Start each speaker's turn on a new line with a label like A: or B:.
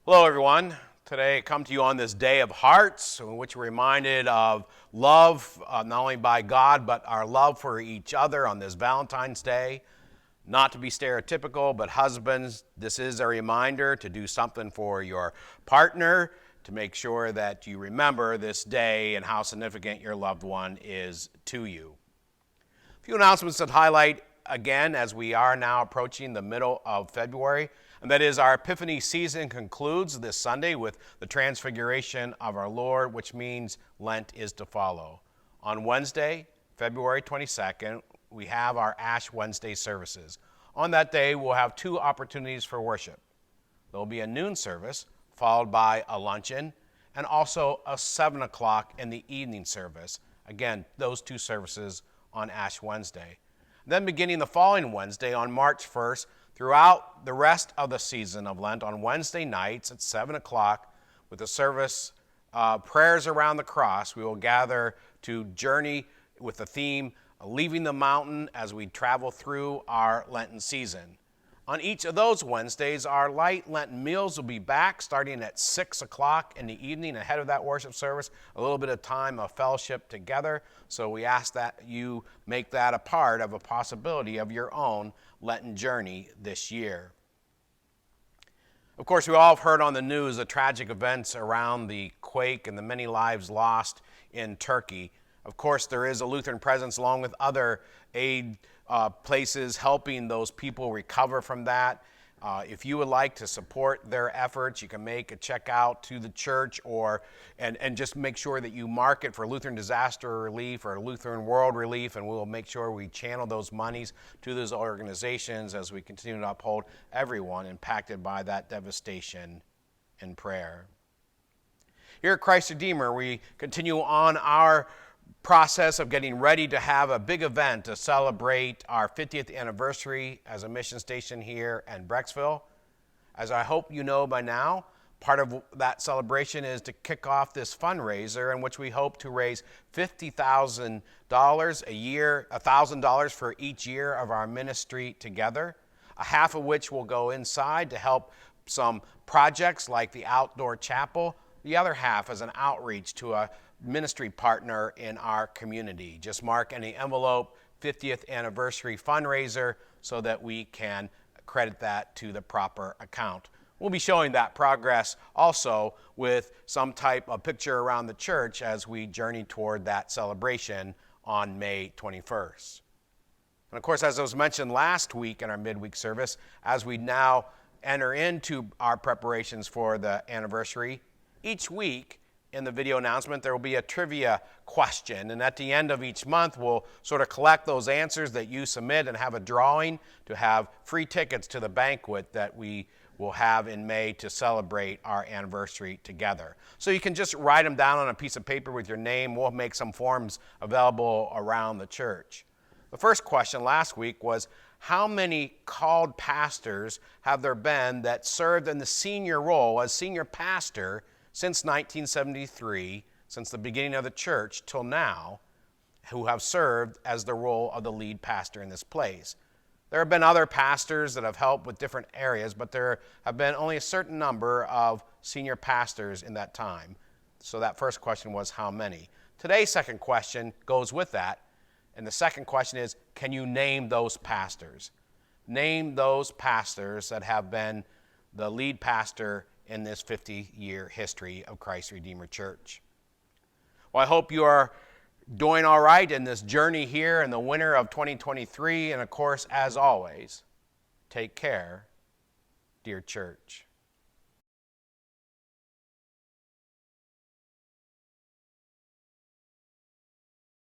A: Hello, everyone. Today I come to you on this Day of Hearts, in which we're reminded of love, not only by God, but our love for each other on this Valentine's Day. Not to be stereotypical, but husbands, this is a reminder to do something for your partner, to make sure that you remember this day and how significant your loved one is to you. A few announcements that highlight, again, as we are now approaching the middle of February, and that is our Epiphany season concludes this Sunday with the Transfiguration of our Lord, which means Lent is to follow. On Wednesday, February 22nd, we have our Ash Wednesday services. On that day, we'll have two opportunities for worship. There will be a noon service, followed by a luncheon, and also a 7 o'clock in the evening service. Again, those two services on Ash Wednesday. Then beginning the following Wednesday, on March 1st, throughout the rest of the season of Lent, on Wednesday nights at 7 o'clock, with the service Prayers Around the Cross, we will gather to journey with the theme, Leaving the Mountain, as we travel through our Lenten season. On each of those Wednesdays, our light Lenten meals will be back starting at 6 o'clock in the evening ahead of that worship service, a little bit of time of fellowship together. So we ask that you make that a part of a possibility of your own Lenten journey this year. Of course, we all have heard on the news the tragic events around the quake and the many lives lost in Turkey. Of course, there is a Lutheran presence along with other aid places helping those people recover from that. If you would like to support their efforts, you can make a check out to the church and just make sure that you mark it for Lutheran Disaster Relief or Lutheran World Relief, and we'll make sure we channel those monies to those organizations as we continue to uphold everyone impacted by that devastation in prayer. Here at Christ Redeemer, we continue on our process of getting ready to have a big event to celebrate our 50th anniversary as a mission station here in Brecksville. As I hope you know by now, part of that celebration is to kick off this fundraiser in which we hope to raise $50,000 a year, $1,000 for each year of our ministry together, a half of which will go inside to help some projects like the outdoor chapel, the other half as an outreach to a ministry partner in our community. Just mark in the envelope 50th anniversary fundraiser so that we can credit that to the proper account. We'll be showing that progress also with some type of picture around the church as we journey toward that celebration on May 21st. And of course, as was mentioned last week in our midweek service, as we now enter into our preparations for the anniversary, each week in the video announcement, there will be a trivia question. And at the end of each month, we'll sort of collect those answers that you submit and have a drawing to have free tickets to the banquet that we will have in May to celebrate our anniversary together. So you can just write them down on a piece of paper with your name. We'll make some forms available around the church. The first question last week was, how many called pastors have there been that served in the senior role as senior pastor since 1973, since the beginning of the church till now, who have served as the role of the lead pastor in this place? There have been other pastors that have helped with different areas, but there have been only a certain number of senior pastors in that time. So that first question was, how many? Today's second question goes with that, and the second question is, can you name those pastors? Name those pastors that have been the lead pastor in this 50-year history of Christ Redeemer Church. Well, I hope you are doing all right in this journey here in the winter of 2023. And of course, as always, take care, dear church.